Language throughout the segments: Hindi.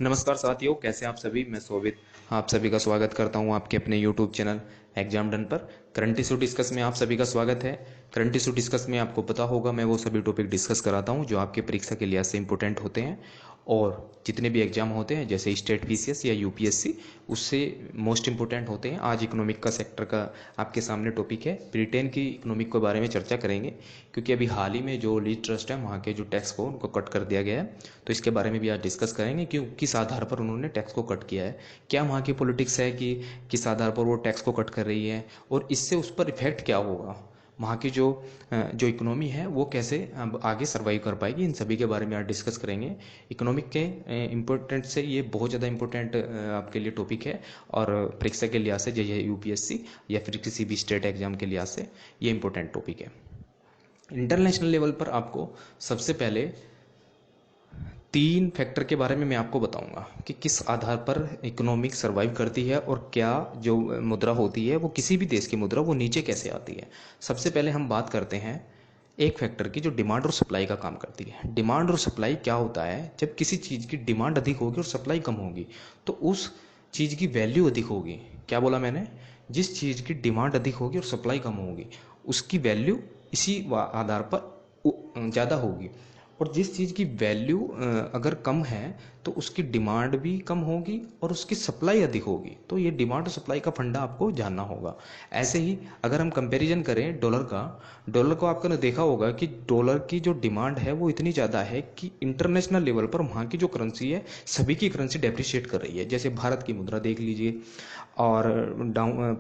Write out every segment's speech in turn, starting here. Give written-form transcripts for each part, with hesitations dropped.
नमस्कार साथियों, कैसे हैं आप सभी। मैं शोभित आप सभी का स्वागत करता हूं आपके अपने YouTube चैनल एग्जाम डन पर। करंट इशू डिस्कस में आप सभी का स्वागत है। करंट इशू डिस्कस में आपको पता होगा मैं वो सभी टॉपिक डिस्कस कराता हूं जो आपके परीक्षा के लिहाज से इंपॉर्टेंट होते हैं और जितने भी एग्जाम होते हैं जैसे स्टेट पीसीएस या यूपीएससी उससे मोस्ट इंपॉर्टेंट होते हैं। आज इकोनॉमिक का सेक्टर का आपके सामने टॉपिक है। ब्रिटेन की इकोनॉमिक के बारे में चर्चा करेंगे क्योंकि अभी हाल ही में जो लीज ट्रस्ट है वहाँ के जो टैक्स को उनको कट कर दिया गया है, तो इसके बारे में भी आज डिस्कस करेंगे कि किस आधार पर उन्होंने टैक्स को कट किया है। क्या वहाँ की पॉलिटिक्स है कि किस आधार पर वो टैक्स को कट कर रही है और इससे उस पर इफेक्ट क्या होगा, वहाँ की जो इकोनॉमी है वो कैसे अब आगे सर्वाइव कर पाएगी। इन सभी के बारे में आज डिस्कस करेंगे। इकोनॉमिक के इम्पोर्टेंट से ये बहुत ज़्यादा इम्पोर्टेंट आपके लिए टॉपिक है और परीक्षा के लिहाज से जैसे यूपीएससी या फिर किसी भी स्टेट एग्जाम के लिहाज से ये इम्पोर्टेंट टॉपिक है। इंटरनेशनल लेवल पर आपको सबसे पहले तीन फैक्टर के बारे में मैं आपको बताऊंगा कि किस आधार पर इकोनॉमिक सर्वाइव करती है और क्या जो मुद्रा होती है वो किसी भी देश की मुद्रा वो नीचे कैसे आती है। सबसे पहले हम बात करते हैं एक फैक्टर की जो डिमांड और सप्लाई का काम करती है। डिमांड और सप्लाई क्या होता है, जब किसी चीज़ की डिमांड अधिक होगी और सप्लाई कम होगी तो उस चीज़ की वैल्यू अधिक होगी। क्या बोला मैंने, जिस चीज़ की डिमांड अधिक होगी और सप्लाई कम होगी उसकी वैल्यू इसी आधार पर ज़्यादा होगी। और जिस चीज़ की वैल्यू अगर कम है तो उसकी डिमांड भी कम होगी और उसकी सप्लाई अधिक होगी। तो ये डिमांड और सप्लाई का फंडा आपको जानना होगा। ऐसे ही अगर हम कंपैरिजन करें डॉलर को आपने देखा होगा कि डॉलर की जो डिमांड है वो इतनी ज़्यादा है कि इंटरनेशनल लेवल पर वहाँ की जो करेंसी है सभी की करेंसी डेप्रिशिएट कर रही है। जैसे भारत की मुद्रा देख लीजिए और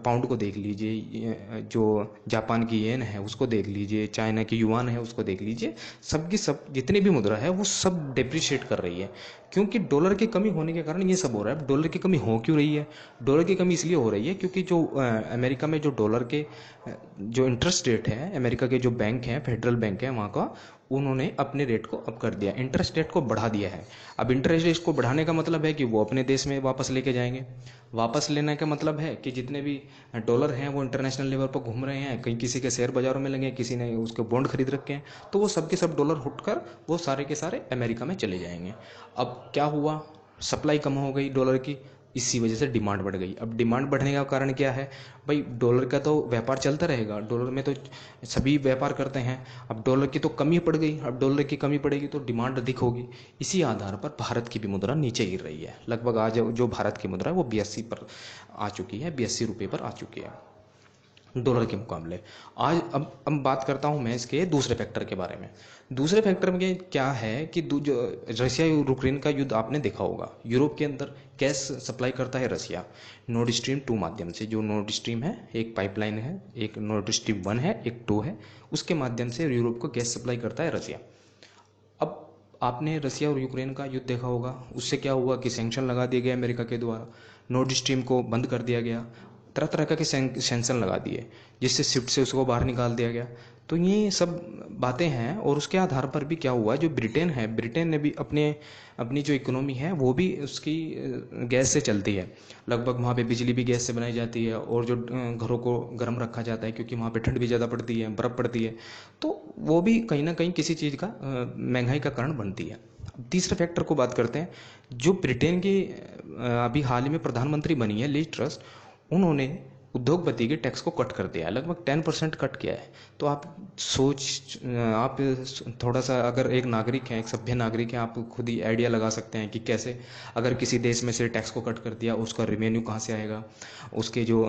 पाउंड को देख लीजिए, जो जापान की येन है उसको देख लीजिए, चाइना की युआन है उसको देख लीजिए, सबकी सब जितनी भी मुद्रा है वो सब डेप्रिशिएट कर रही है। क्योंकि डॉलर की कमी होने के कारण ये सब हो रहा है। डॉलर की कमी हो क्यों रही है? डॉलर की कमी इसलिए हो रही है क्योंकि जो अमेरिका में जो डॉलर के जो इंटरेस्ट रेट है, अमेरिका के जो बैंक हैं, फेडरल बैंक है वहाँ का, उन्होंने अपने रेट को अप कर दिया, इंटरेस्ट रेट को बढ़ा दिया है। अब इंटरेस्ट रेट को बढ़ाने का मतलब है कि वो अपने देश में वापस लेके जाएंगे। वापस लेने का मतलब है कि जितने भी डॉलर हैं वो इंटरनेशनल लेवल पर घूम रहे हैं, कहीं किसी के शेयर बाजारों में लगे, किसी ने उसके बॉन्ड खरीद रखे हैं, तो वो सब के सब डॉलर उठकर वो सारे के सारे अमेरिका में चले जाएंगे। अब क्या हुआ, सप्लाई कम हो गई डॉलर की, इसी वजह से डिमांड बढ़ गई। अब डिमांड बढ़ने का कारण क्या है भाई, डॉलर का तो व्यापार चलता रहेगा, डॉलर में तो सभी व्यापार करते हैं। अब डॉलर की तो कमी पड़ गई, अब डॉलर की कमी पड़ेगी तो डिमांड अधिक होगी। इसी आधार पर भारत की भी मुद्रा नीचे गिर रही है। लगभग आज जो भारत की मुद्रा है वो 82 पर आ चुकी है, 82 रुपये पर आ चुकी है डॉलर के मुकाबले। आज अब बात करता हूं मैं इसके दूसरे फैक्टर के बारे में। दूसरे फैक्टर में क्या है कि जो रशिया यूक्रेन का युद्ध आपने देखा होगा, यूरोप के अंदर गैस सप्लाई करता है रशिया नॉर्ड स्ट्रीम 2 माध्यम से। जो नॉर्ड स्ट्रीम है एक पाइपलाइन है, एक नॉर्ड स्ट्रीम 1 है, एक 2 है, उसके माध्यम से यूरोप को गैस सप्लाई करता है रशिया। अब आपने रशिया और यूक्रेन का युद्ध देखा होगा, उससे क्या हुआ कि सैंक्शन लगा दिए गए अमेरिका के द्वारा, नॉर्ड स्ट्रीम को बंद कर दिया गया, तरह तरह के सैंक्शन लगा दिए जिससे स्विफ्ट से उसको बाहर निकाल दिया गया। तो ये सब बातें हैं और उसके आधार पर भी क्या हुआ, जो ब्रिटेन है, ब्रिटेन ने भी अपनी जो इकोनॉमी है वो भी उसकी गैस से चलती है। लगभग वहाँ पे बिजली भी गैस से बनाई जाती है और जो घरों को गर्म रखा जाता है क्योंकि वहाँ पे ठंड भी ज़्यादा पड़ती है, बर्फ़ पड़ती है, तो वो भी कहीं ना कहीं किसी चीज़ का महंगाई का कारण बनती है। अब तीसरे फैक्टर को बात करते हैं। जो ब्रिटेन की अभी हाल ही में प्रधानमंत्री बनी है लीज ट्रस्ट, उन्होंने उद्योगपति के टैक्स को कट कर दिया है, लगभग 10% कट किया है। तो आप थोड़ा सा, अगर एक नागरिक है, एक सभ्य नागरिक है, आप खुद ही आइडिया लगा सकते हैं कि कैसे अगर किसी देश में से टैक्स को कट कर दिया उसका रेवेन्यू कहाँ से आएगा, उसके जो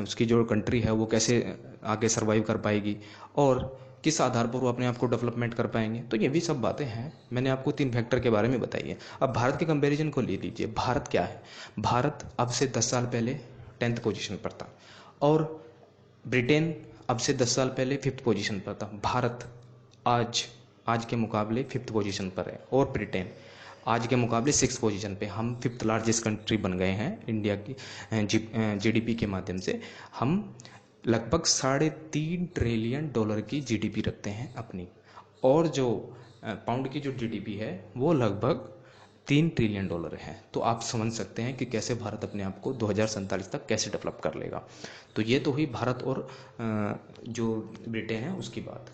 उसकी जो कंट्री है वो कैसे आगे सर्वाइव कर पाएगी और किस आधार पर वो अपने आप को डेवलपमेंट कर पाएंगे। तो ये भी सब बातें हैं, मैंने आपको तीन फैक्टर के बारे में बताई है। अब भारत के कंपैरिजन को ले लीजिए। भारत क्या है, भारत अब से 10 साल पहले 10th पोजीशन पर था और ब्रिटेन अब से 10 साल पहले 5th पोजीशन पर था। भारत आज आज के मुकाबले 5th पोजीशन पर है और ब्रिटेन आज के मुकाबले 6th पोजीशन पे। हम 5th लार्जेस्ट कंट्री बन गए हैं इंडिया की जीडीपी के माध्यम से। हम लगभग $3.5 ट्रिलियन की जीडीपी रखते हैं अपनी, और जो पाउंड की जो जीडीपी है वो लगभग $3 ट्रिलियन है। तो आप समझ सकते हैं कि कैसे भारत अपने आप को 2047 तक कैसे डेवलप कर लेगा। तो ये तो हुई भारत और जो ब्रिटेन है उसकी बात।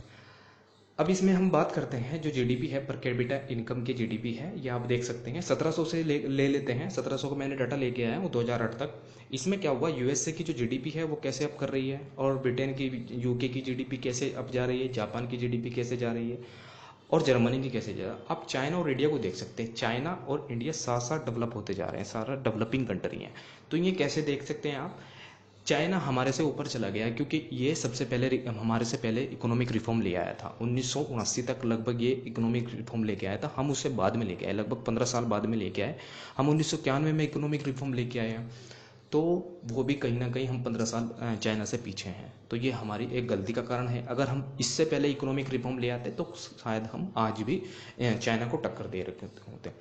अब इसमें हम बात करते हैं जो जीडीपी है, पर कैपिटा इनकम की जीडीपी है, ये आप देख सकते हैं 1700 से ले लेते हैं। 1700 को मैंने डाटा लेके आया हूँ 2008 तक। इसमें क्या हुआ, यूएसए की जो जीडीपी है वो कैसे अप कर रही है, और ब्रिटेन की, यूके की जीडीपी कैसे अप जा रही है, जापान की जीडीपी कैसे जा रही है, और जर्मनी की कैसे जा रहा है। आप चाइना और इंडिया को देख सकते हैं, चाइना और इंडिया साथ साथ डेवलप होते जा रहे हैं, सारा डेवलपिंग कंट्री हैं। तो ये कैसे देख सकते हैं आप, चाइना हमारे से ऊपर चला गया क्योंकि ये सबसे पहले हमारे से पहले इकोनॉमिक रिफॉर्म ले आया था। 1979 तक लगभग ये इकोनॉमिक रिफॉर्म लेके आया था, हम उससे बाद में लेके आए, लगभग 15 साल बाद में लेके आए। हम 1991 में इकोनॉमिक रिफॉर्म लेके आए हैं, तो वो भी कहीं ना कहीं हम 15 साल चाइना से पीछे हैं। तो ये हमारी एक गलती का कारण है। अगर हम इससे पहले इकोनॉमिक रिफॉर्म ले आते तो शायद हम आज भी चाइना को टक्कर दे रखे होते।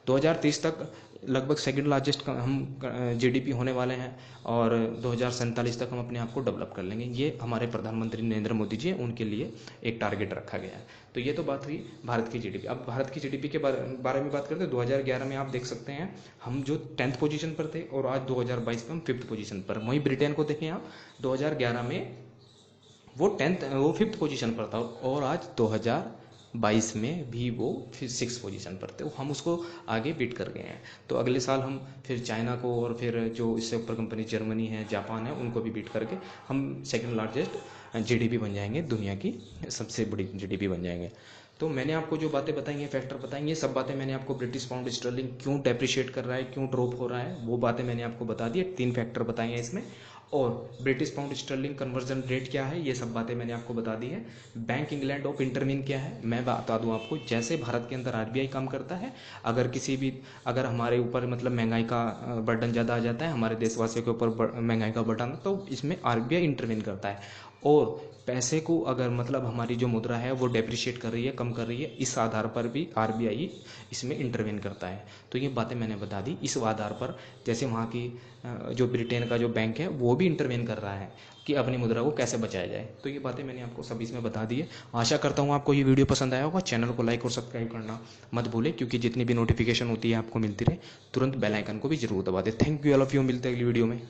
2030 तक लगभग सेकंड लार्जेस्ट हम जीडीपी होने वाले हैं, और 2047 तक हम अपने आप को डेवलप कर लेंगे। ये हमारे प्रधानमंत्री नरेंद्र मोदी जी हैं, उनके लिए एक टारगेट रखा गया है। तो ये तो बात हुई भारत की जीडीपी। अब भारत की जीडीपी के बारे में बात करते हैं। 2011 में आप देख सकते हैं हम जो 10th पोजीशन पर थे, और आज 2022 में हम 5th पोजीशन पर। वहीं ब्रिटेन को देखें आप, 2011 में वो 5th पोजीशन पर था, और आज 2022 में भी वो फिर 6th पोजीशन पर थे। हम उसको आगे बीट कर गए हैं। तो अगले साल हम फिर चाइना को, और फिर जो इससे ऊपर कंपनी जर्मनी है, जापान है, उनको भी बीट करके हम सेकंड लार्जेस्ट जीडीपी बन जाएंगे, दुनिया की सबसे बड़ी जीडीपी बन जाएंगे। तो मैंने आपको जो बातें बताई हैं, फैक्टर बताएंगे, सब बातें मैंने आपको, ब्रिटिश पाउंड स्टर्लिंग क्यों डेप्रिशिएट कर रहा है, क्यों ड्रॉप हो रहा है, वो बातें मैंने आपको बता दी है। 3 फैक्टर बताए हैं इसमें। और British pound sterling conversion rate क्या है, ये सब बातें मैंने आपको बता दी है। बैंक इंग्लैंड ऑफ इंटरवीन क्या है, मैं बता दूं आपको। जैसे भारत के अंदर आरबीआई काम करता है, अगर हमारे ऊपर मतलब महंगाई का बर्डन ज़्यादा आ जाता है, हमारे देशवासियों के ऊपर महंगाई का बर्डन, तो इसमें आरबीआई इंटरवीन करता है। और पैसे को अगर मतलब हमारी जो मुद्रा है वो डेप्रिशिएट कर रही है, कम कर रही है, इस आधार पर भी आरबीआई इसमें इंटरवेन करता है। तो ये बातें मैंने बता दी। इस आधार पर जैसे वहाँ की जो ब्रिटेन का जो बैंक है वो भी इंटरवेन कर रहा है कि अपनी मुद्रा को कैसे बचाया जाए। तो ये बातें मैंने आपको सब इसमें बता दी है। आशा करता हूँ आपको ये वीडियो पसंद आया होगा। चैनल को लाइक और सब्सक्राइब करना मत भूलें, क्योंकि जितनी भी नोटिफिकेशन होती है आपको मिलती रहे, तुरंत बेल आइकन को भी जरूर दबा दें। Thank you all of you, मिलते हैं अगली वीडियो में।